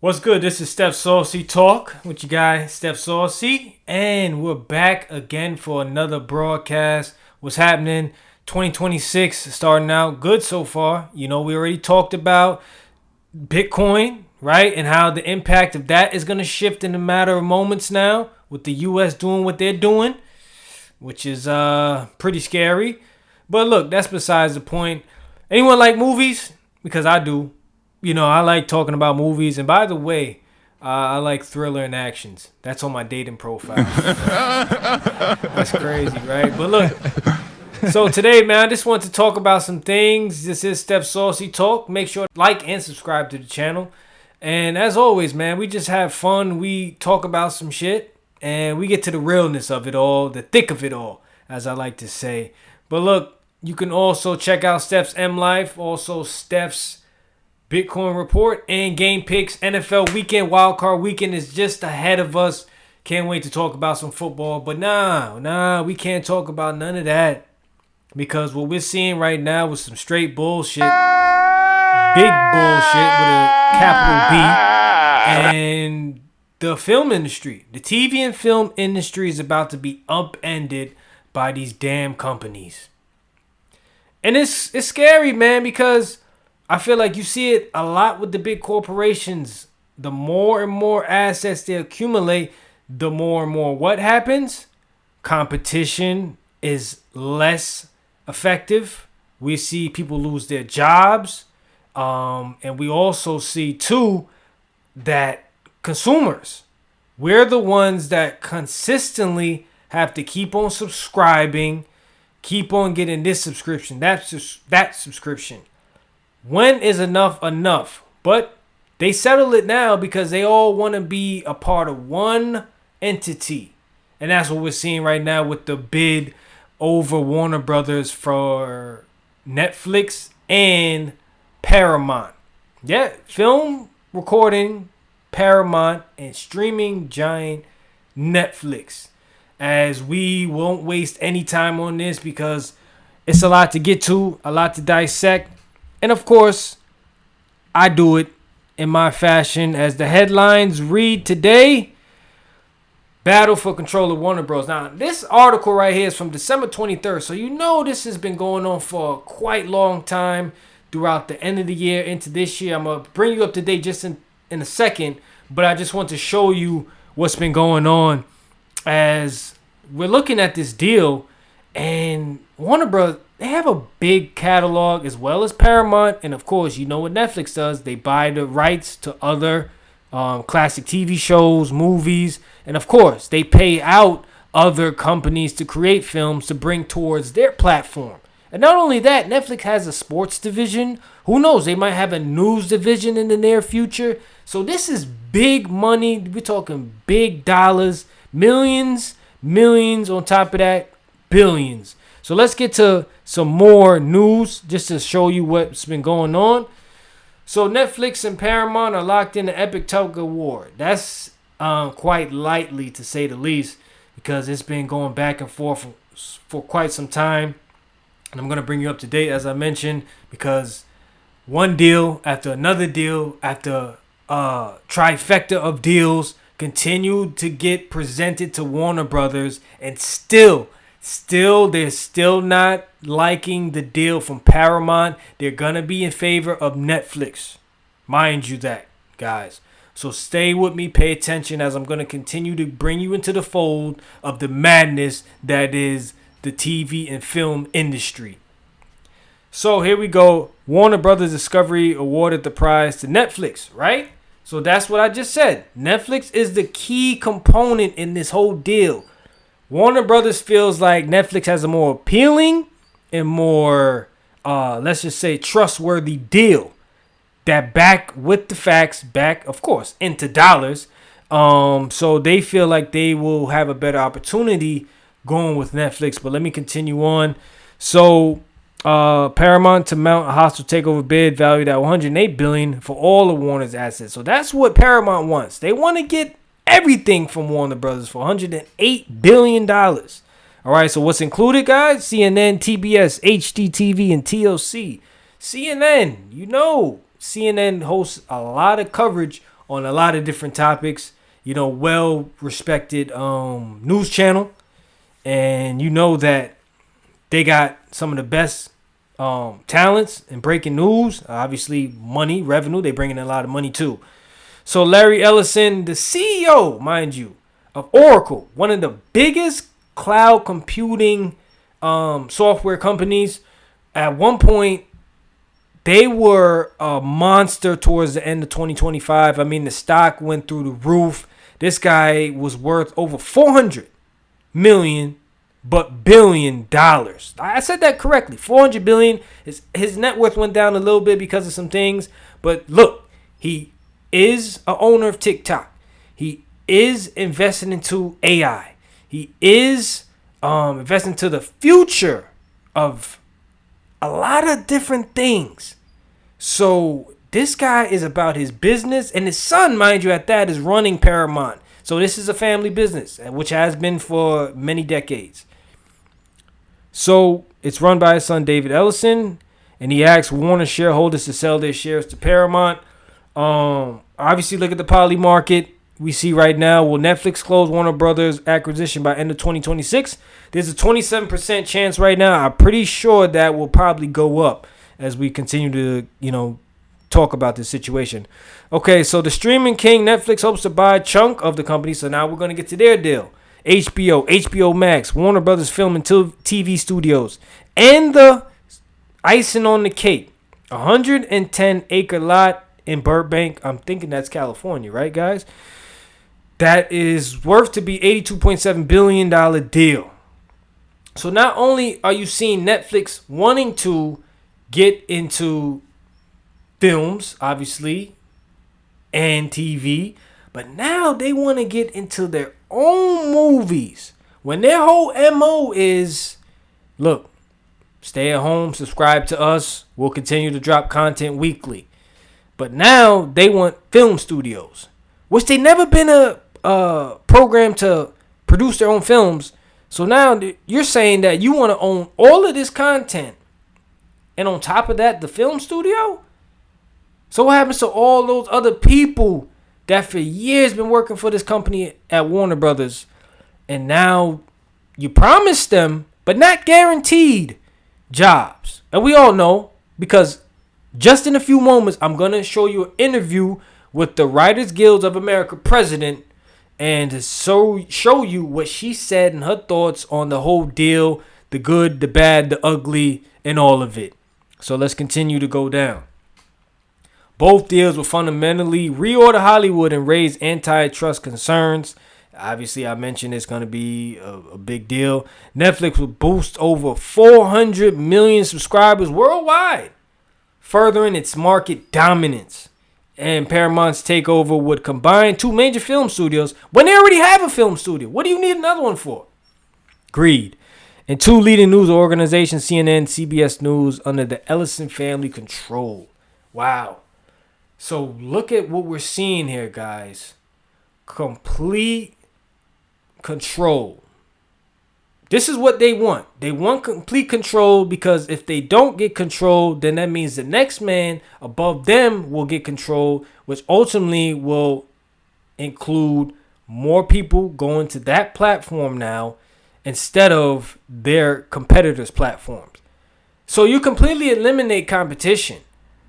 What's good? This is Steph Saucy Talk with your guy, Steph Saucy. And we're back again for another broadcast. What's happening? 2026 starting out good so far. We already talked about Bitcoin, right? And how the impact of that is going to shift in a matter of moments now with the U.S. doing what they're doing, which is pretty scary. But look, that's besides the point. Anyone like movies? Because I do. I like talking about movies. And by the way, I like thriller and actions. That's on my dating profile. That's crazy, right? But look, so today, man, I just want to talk about some things. This is Steph Saucy Talk. Make sure to like and subscribe to the channel. And as always, man, we just have fun. We talk about some shit. And we get to the realness of it all, the thick of it all, as I like to say. But look, you can also check out Steph's M Life, also Steph's Bitcoin Report and Game Picks. NFL Weekend, Wildcard Weekend is just ahead of us. Can't wait to talk about some football. But nah, we can't talk about none of that. Because what we're seeing right now was some straight bullshit. Big bullshit with a capital B. And the film industry, the TV and film industry is about to be upended by these damn companies. And it's scary, man, because I feel like you see it a lot with the big corporations. The more and more assets they accumulate, the more and more what happens? Competition is less effective. We see people lose their jobs. And we also see, too, that consumers, we're the ones that consistently have to keep on subscribing, keep on getting this subscription, that subscription. When is enough? But they settle it now because they all want to be a part of one entity. And that's what we're seeing right now with the bid over Warner Brothers for Netflix and Paramount. Yeah, film recording, Paramount, and streaming giant Netflix. As we won't waste any time on this because it's a lot to get to, a lot to dissect. And of course, I do it in my fashion. As the headlines read today, battle for control of Warner Bros. Now, this article right here is from December 23rd. So this has been going on for a quite long time throughout the end of the year into this year. I'm going to bring you up to date just in a second. But I just want to show you what's been going on as we're looking at this deal. And Warner Bros., they have a big catalog as well as Paramount. And, of course, you know what Netflix does. They buy the rights to other classic TV shows, movies. And, of course, they pay out other companies to create films to bring towards their platform. And not only that, Netflix has a sports division. Who knows? They might have a news division in the near future. So this is big money. We're talking big dollars. Millions on top of that, billions. So let's get to some more news just to show you what's been going on. So Netflix and Paramount are locked in the epic tug of war. That's quite lightly to say the least because it's been going back and forth for quite some time. And I'm going to bring you up to date, as I mentioned, because one deal after another deal after trifecta of deals continued to get presented to Warner Brothers, and still they're still not liking the deal from Paramount. They're gonna be in favor of Netflix, mind you that, guys. So stay with me, pay attention, as I'm gonna continue to bring you into the fold of the madness that is the TV and film industry. So here we go. Warner Brothers Discovery awarded the prize to Netflix, right? So that's what I just said. Netflix is the key component in this whole deal. Warner Brothers feels like Netflix has a more appealing and more, let's just say, trustworthy deal that back with the facts, back, of course, into dollars. So they feel like they will have a better opportunity going with Netflix. But let me continue on. So Paramount to mount a hostile takeover bid valued at $108 billion for all of Warner's assets. So that's what Paramount wants. They want to get everything from Warner Brothers for $108 billion. All right, so what's included, guys? CNN, TBS, HDTV, and TLC. CNN, CNN hosts a lot of coverage on a lot of different topics. Well respected news channel, and that they got some of the best talents in breaking news. Obviously, money, revenue. They bring in a lot of money too. So Larry Ellison, the CEO, mind you, of Oracle, one of the biggest cloud computing software companies. At one point, they were a monster towards the end of 2025. I mean, the stock went through the roof. This guy was worth over $400 million, but billion dollars. I said that correctly. $400 billion. His net worth went down a little bit because of some things. But look, he is a owner of TikTok. He is investing into AI. He is investing into the future of a lot of different things. So this guy is about his business, and his son, mind you, at that, is running Paramount. So this is a family business, which has been for many decades. So it's run by his son, David Ellison, and he asked Warner shareholders to sell their shares to Paramount. Obviously, look at the poly market. We see right now, will Netflix close Warner Brothers acquisition by end of 2026? There's a 27% chance right now. I'm pretty sure that will probably go up as we continue to, talk about this situation. Okay, so the streaming king Netflix hopes to buy a chunk of the company. So now we're going to get to their deal. HBO Max, Warner Brothers Film and TV Studios, and the icing on the cake, 110-acre lot in Burbank. I'm thinking that's California, right, guys? That is worth to be $82.7 billion deal. So not only are you seeing Netflix wanting to get into films, obviously, and TV, but now they want to get into their own movies. When their whole MO is, look, stay at home, subscribe to us. We'll continue to drop content weekly. But now they want film studios, which they never been a program to produce their own films. So now you're saying that you want to own all of this content, and on top of that, the film studio? So what happens to all those other people that for years been working for this company at Warner Brothers, and now you promised them, but not guaranteed, jobs? And we all know, because just in a few moments, I'm going to show you an interview with the Writers Guild of America president, and to show you what she said and her thoughts on the whole deal, the good, the bad, the ugly, and all of it. So let's continue to go down. Both deals will fundamentally reorder Hollywood and raise antitrust concerns. Obviously, I mentioned it's going to be a big deal. Netflix will boost over 400 million subscribers worldwide, furthering its market dominance. And Paramount's takeover would combine two major film studios when they already have a film studio. What do you need another one for? Greed. And two leading news organizations, CNN, CBS News, under the Ellison family control. Wow. So look at what we're seeing here, guys. Complete control. This is what they want. They want complete control, because if they don't get control, then that means the next man above them will get control, which ultimately will include more people going to that platform now instead of their competitors' platforms. So you completely eliminate competition.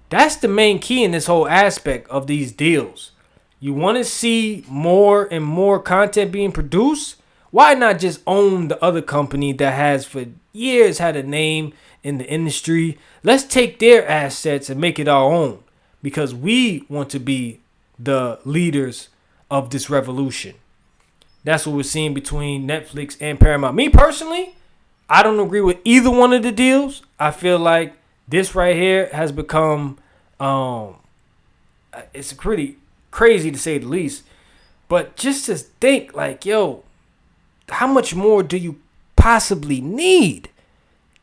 That's the main key in this whole aspect of these deals. You want to see more and more content being produced? Why not just own the other company that has for years had a name in the industry? Let's take their assets and make it our own, because we want to be the leaders of this revolution. That's what we're seeing between Netflix and Paramount. Me personally, I don't agree with either one of the deals. I feel like this right here has become, it's pretty crazy to say the least. But just to think like, yo, how much more do you possibly need?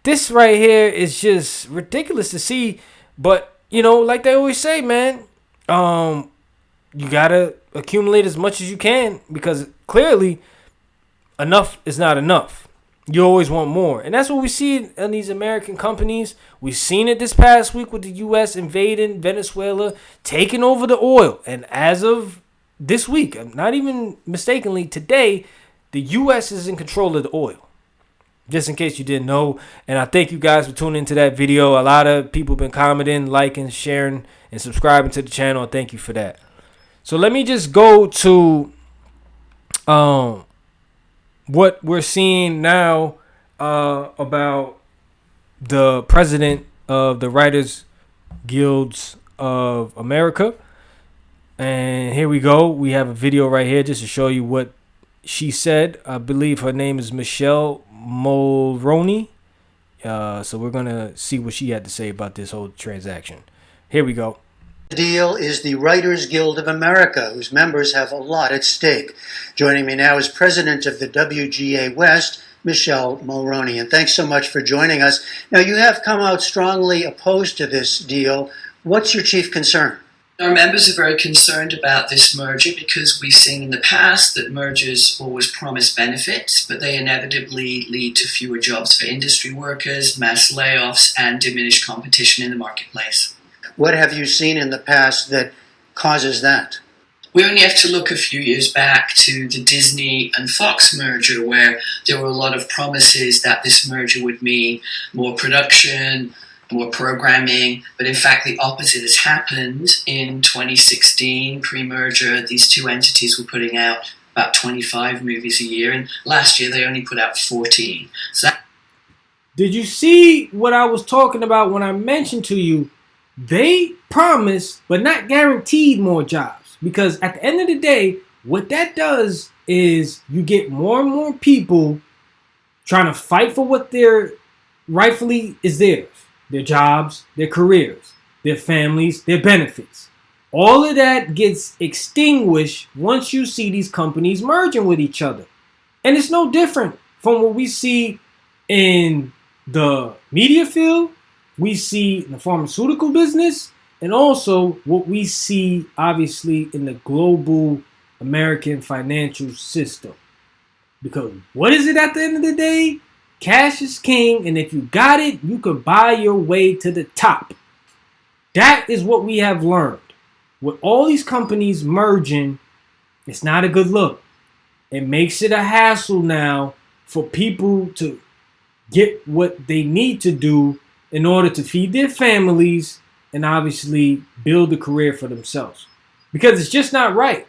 This right here is just ridiculous to see. But, like they always say, man, you got to accumulate as much as you can, because clearly enough is not enough. you always want more. And that's what we see in these American companies. We've seen it this past week with the U.S. invading Venezuela, taking over the oil. And as of this week, not even mistakenly, today, the U.S. is in control of the oil. Just in case you didn't know. And I thank you guys for tuning into that video. A lot of people have been commenting, liking, sharing, and subscribing to the channel. Thank you for that. So let me just go to what we're seeing now about the president of the Writers Guilds of America. And here we go. We have a video right here just to show you what she said. I believe her name is Michelle Mulroney. So we're going to see what she had to say about this whole transaction. Here we go. The deal is the Writers Guild of America, whose members have a lot at stake. Joining me now is president of the WGA West, Michelle Mulroney. And thanks so much for joining us. Now, you have come out strongly opposed to this deal. What's your chief concern? Our members are very concerned about this merger because we've seen in the past that mergers always promise benefits, but they inevitably lead to fewer jobs for industry workers, mass layoffs, and diminished competition in the marketplace. What have you seen in the past that causes that? We only have to look a few years back to the Disney and Fox merger, where there were a lot of promises that this merger would mean more production, more programming, but in fact the opposite has happened. In 2016, pre-merger, these two entities were putting out about 25 movies a year, and last year they only put out 14. Did you see what I was talking about when I mentioned to you they promised but not guaranteed more jobs? Because at the end of the day, what that does is you get more and more people trying to fight for what their rightfully is theirs. Their jobs, their careers, their families, their benefits. All of that gets extinguished once you see these companies merging with each other. And it's no different from what we see in the media field, we see in the pharmaceutical business, and also what we see obviously in the global American financial system. Because what is it at the end of the day? Cash is king, and if you got it, you can buy your way to the top. That is what we have learned. With all these companies merging, it's not a good look. It makes it a hassle now for people to get what they need to do in order to feed their families and obviously build a career for themselves. Because it's just not right.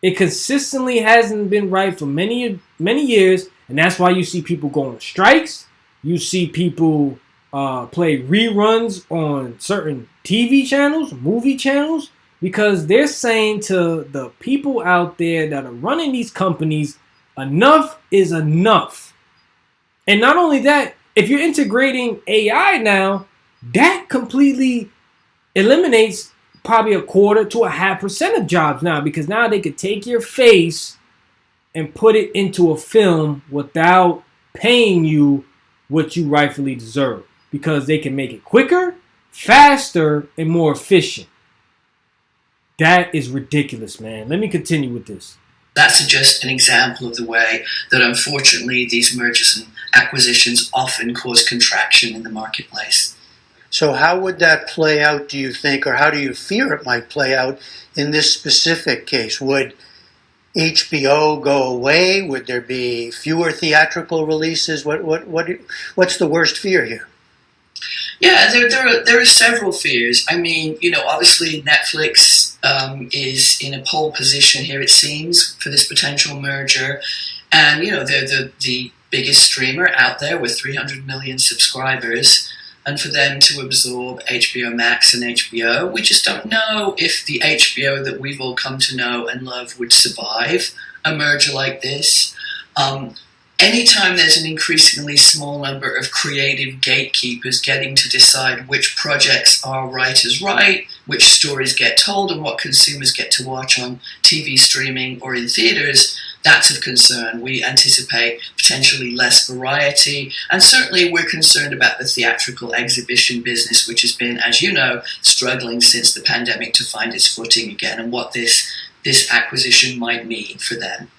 It consistently hasn't been right for many years. And that's why you see people go on strikes. You see people play reruns on certain TV channels, movie channels, because they're saying to the people out there that are running these companies, enough is enough. And not only that, if you're integrating AI now, that completely eliminates probably 1/4 to 0.5% of jobs now, because now they could take your face and put it into a film without paying you what you rightfully deserve, because they can make it quicker, faster, and more efficient. That is ridiculous, man. Let me continue with this. That's just an example of the way that unfortunately these mergers and acquisitions often cause contraction in the marketplace. So how would that play out, do you think, or how do you fear it might play out in this specific case? Would HBO go away? Would there be fewer theatrical releases? What's the worst fear here? Yeah, there are several fears. I mean, obviously Netflix is in a pole position here, it seems, for this potential merger. And, they're the biggest streamer out there with 300 million subscribers. And for them to absorb HBO Max and HBO, we just don't know if the HBO that we've all come to know and love would survive a merger like this. Anytime there's an increasingly small number of creative gatekeepers getting to decide which projects are right as right, which stories get told, and what consumers get to watch on TV streaming or in theaters, that's of concern. We anticipate potentially less variety, and certainly we're concerned about the theatrical exhibition business, which has been, as you know, struggling since the pandemic to find its footing again, and what this acquisition might mean for them.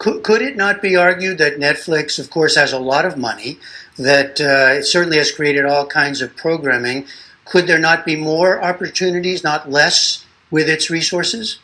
Could it not be argued that Netflix, of course, has a lot of money, that it certainly has created all kinds of programming? Could there not be more opportunities, not less, with its resources?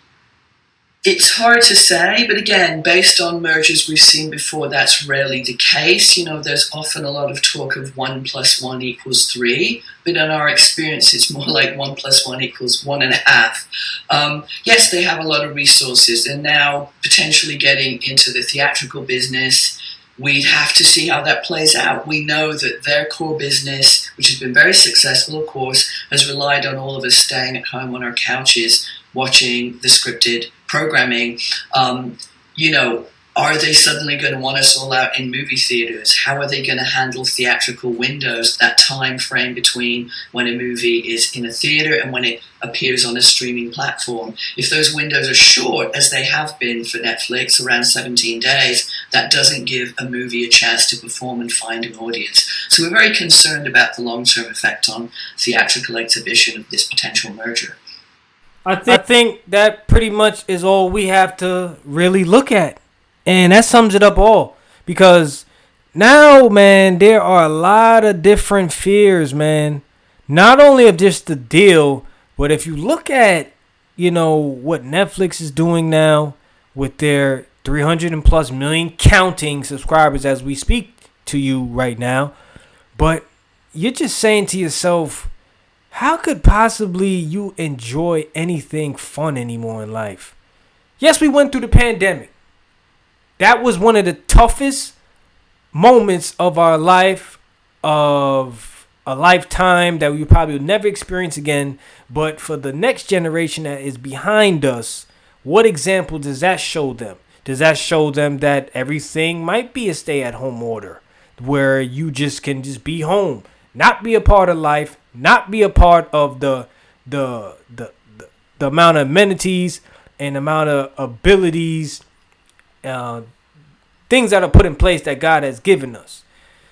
It's hard to say, but again, based on mergers we've seen before, that's rarely the case. There's often a lot of talk of 1+1=3, but in our experience, it's more like 1+1=1.5. Yes, they have a lot of resources, and now potentially getting into the theatrical business, we'd have to see how that plays out. We know that their core business, which has been very successful, of course, has relied on all of us staying at home on our couches watching the scripted programming. Are they suddenly going to want us all out in movie theaters? How are they going to handle theatrical windows, that time frame between when a movie is in a theater and when it appears on a streaming platform? If those windows are short, as they have been for Netflix, around 17 days, that doesn't give a movie a chance to perform and find an audience. So we're very concerned about the long-term effect on theatrical exhibition of this potential merger. I think that pretty much is all we have to really look at. And that sums it up all. Because now, man, there are a lot of different fears, man. Not only of just the deal, but if you look at, what Netflix is doing now with their 300 and plus million counting subscribers as we speak to you right now. But you're just saying to yourself, how could possibly you enjoy anything fun anymore in life? Yes, we went through the pandemic. That was one of the toughest moments of our life, of a lifetime that we probably will never experience again. But for the next generation that is behind us, what example does that show them? Does that show them that everything might be a stay-at-home order where you can be home, not be a part of life, not be a part of the amount of amenities and amount of abilities, things that are put in place that God has given us.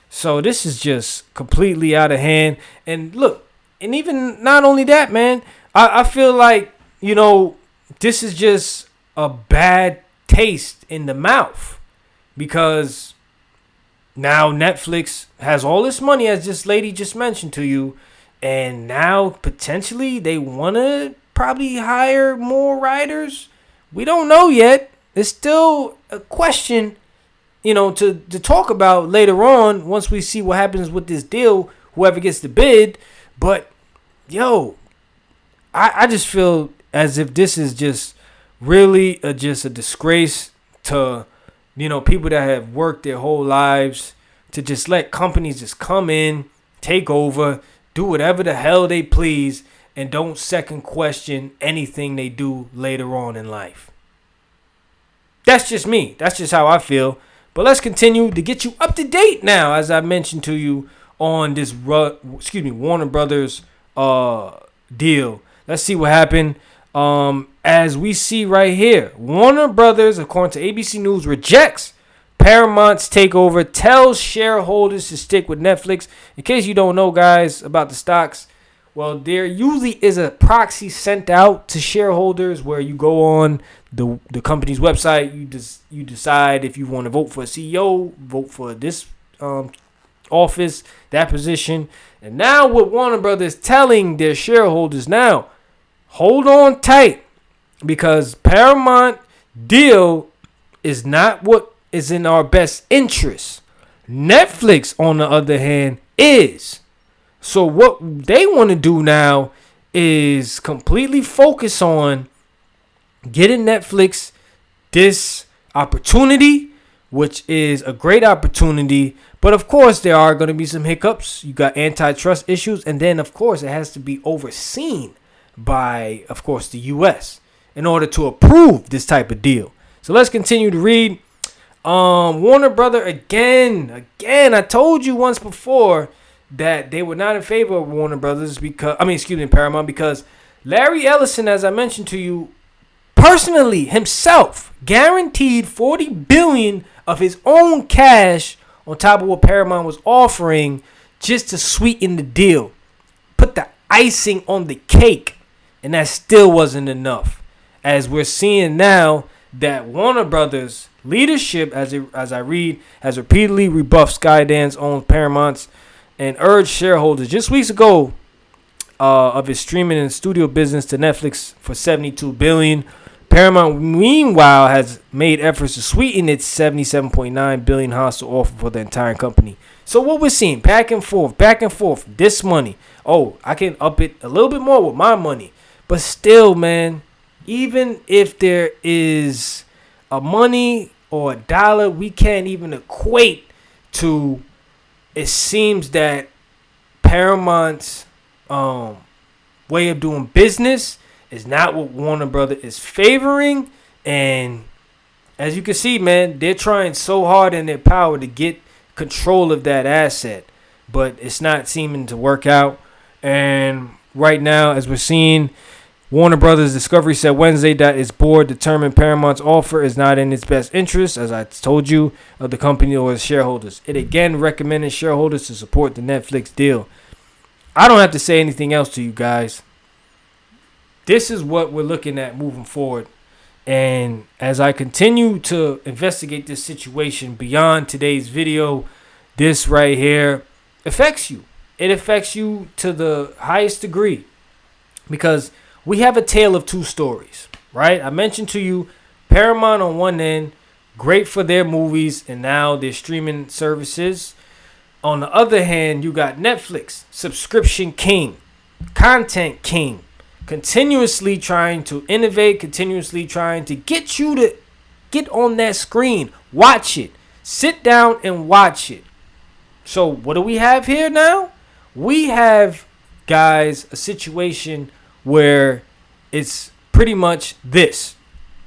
So this is just completely out of hand. And look, and even not only that, man, I feel like, this is just a bad taste in the mouth, because now Netflix has all this money, as this lady just mentioned to you, and now potentially they want to probably hire more writers. We don't know yet. It's still a question, to talk about later on once we see what happens with this deal, whoever gets the bid. But, I just feel as if this is just really just a disgrace to, people that have worked their whole lives, to just let companies just come in, take over, do whatever the hell they please, and don't second question anything they do later on in life. That's just me. That's just how I feel. But let's continue to get you up to date now, as I mentioned to you on this Warner Brothers deal. Let's see what happened. As we see right here, Warner Brothers, according to ABC News, rejects Paramount's takeover, tells shareholders to stick with Netflix. In case you don't know, guys, about the stocks, well, there usually is a proxy sent out to shareholders where you go on the company's website. You decide if you want to vote for a CEO, vote for this office, that position. And now with Warner Brothers telling their shareholders now, hold on tight, because Paramount deal is not what is in our best interest. Netflix, on the other hand, is. So what they want to do now is completely focus on getting Netflix this opportunity, which is a great opportunity. But of course, there are going to be some hiccups. You got antitrust issues. And then, of course, it has to be overseen by, of course, the U.S. in order to approve this type of deal. So let's continue to read. Warner Brother again, I told you once before that they were not in favor of Warner Brothers Paramount, because Larry Ellison, as I mentioned to you, personally himself guaranteed $40 billion of his own cash on top of what Paramount was offering, just to sweeten the deal, put the icing on the cake, and that still wasn't enough. As we're seeing now, that Warner Brothers leadership, as I read, has repeatedly rebuffed Skydance owns Paramount's and urged shareholders just weeks ago of its streaming and studio business to Netflix for $72 billion. Paramount, meanwhile, has made efforts to sweeten its $77.9 billion hostile offer for the entire company. So what we're seeing, back and forth, this money. Oh, I can up it a little bit more with my money. But still, man, even if there is a money or a dollar, we can't even equate to, it seems that Paramount's way of doing business is not what Warner Brothers is favoring. And as you can see, man, they're trying so hard in their power to get control of that asset, but it's not seeming to work out. And right now, as we're seeing, Warner Brothers Discovery said Wednesday that its board determined Paramount's offer is not in its best interest, as I told you, of the company or its shareholders. It again recommended shareholders to support the Netflix deal. I don't have to say anything else to you guys. This is what we're looking at moving forward. And as I continue to investigate this situation beyond today's video, this right here affects you. It affects you to the highest degree because we have a tale of two stories, right? I mentioned to you Paramount on one end, great for their movies and now their streaming services. On the other hand, you got Netflix, subscription king, content king, continuously trying to innovate, continuously trying to get you to get on that screen, watch it, sit down and watch it. So what do we have here now? We have, guys, a situation where it's pretty much this.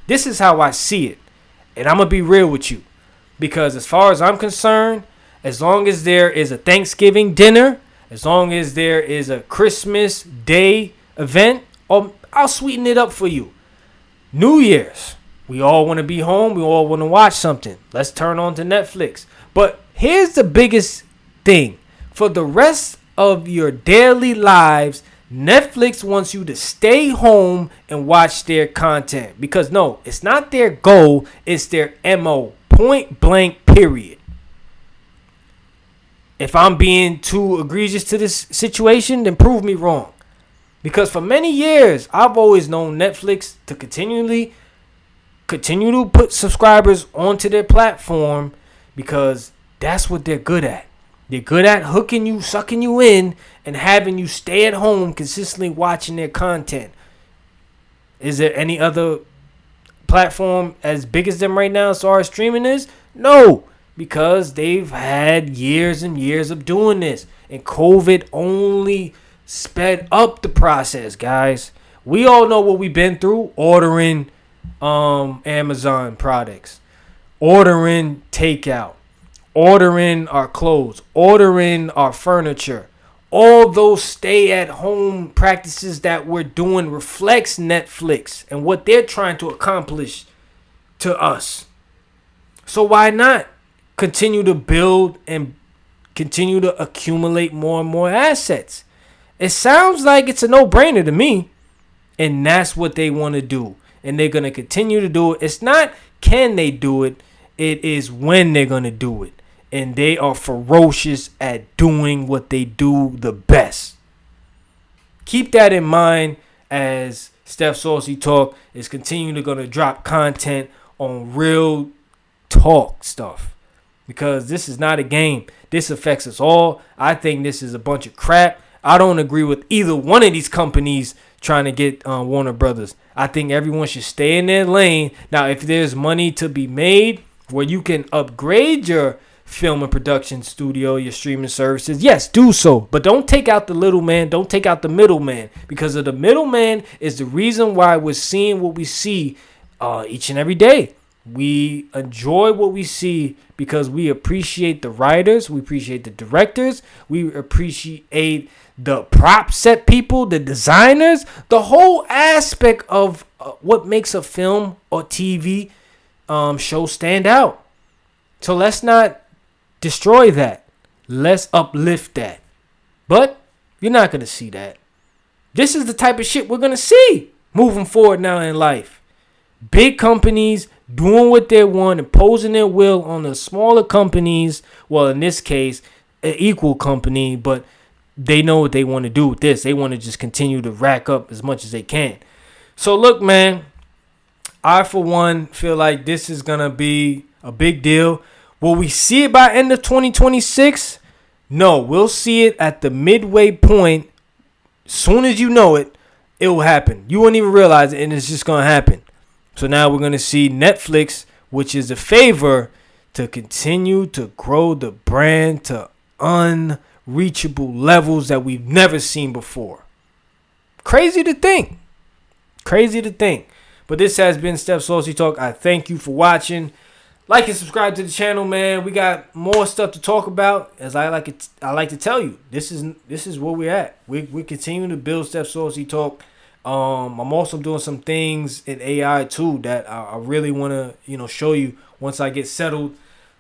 This is how I see it. And I'm going to be real with you. Because as far as I'm concerned, as long as there is a Thanksgiving dinner, as long as there is a Christmas Day event, I'll sweeten it up for you. New Year's, we all want to be home. We all want to watch something. Let's turn on to Netflix. But here's the biggest thing. For the rest of your daily lives, Netflix wants you to stay home and watch their content. Because no, it's not their goal. It's their MO. Point blank, period. If I'm being too egregious to this situation, then prove me wrong. Because for many years, I've always known Netflix to continue to put subscribers onto their platform because that's what they're good at. They're good at hooking you, sucking you in, and having you stay at home consistently watching their content. Is there any other platform as big as them right now as far as streaming is? No, because they've had years and years of doing this. And COVID only sped up the process, guys. We all know what we've been through ordering Amazon products, ordering takeout, ordering our clothes, ordering our furniture. All those stay-at-home practices that we're doing reflects Netflix and what they're trying to accomplish to us. So why not continue to build and continue to accumulate more and more assets? It sounds like it's a no-brainer to me. And that's what they want to do. And they're going to continue to do it. It's not can they do it. It is when they're going to do it. And they are ferocious at doing what they do the best. Keep that in mind as Steph Saucy Talk is continuing to going to drop content on real talk stuff. Because this is not a game. This affects us all. I think this is a bunch of crap. I don't agree with either one of these companies trying to get Warner Brothers. I think everyone should stay in their lane. Now, if there's money to be made where you can upgrade your film and production studio, your streaming services, yes, do so. But don't take out the little man. Don't take out the middleman. Because of the middleman is the reason why we're seeing what we see each and every day. We enjoy what we see because we appreciate the writers. We appreciate the directors. We appreciate the prop set people, the designers, the whole aspect of what makes a film or TV show stand out. So let's not destroy that. Let's uplift that. But you're not going to see that. This is the type of shit we're going to see moving forward now in life. Big companies doing what they want, imposing their will on the smaller companies. Well, in this case, an equal company, but they know what they want to do with this. They want to just continue to rack up as much as they can. So look, man, I for one feel like this is gonna be a big deal. Will we see it by end of 2026? No, we'll see it at the midway point. Soon as you know it, it will happen. You won't even realize it, and it's just gonna happen. So now we're gonna see Netflix, which is a favor, to continue to grow the brand to unreachable levels that we've never seen before. Crazy to think. Crazy to think. But this has been Steph Saucy Talk. I thank you for watching. Like and subscribe to the channel, man. We got more stuff to talk about. As I like to tell you, this is where we're at. We continue to build Steph Saucy Talk. I'm also doing some things in AI too that I really want to show you once I get settled.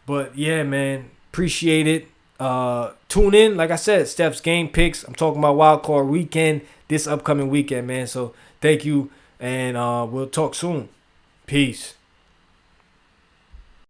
But yeah, man, appreciate it. Tune in, like I said, Steph's game picks. I'm talking about Wild Card Weekend this upcoming weekend, man. So thank you, and we'll talk soon. Peace.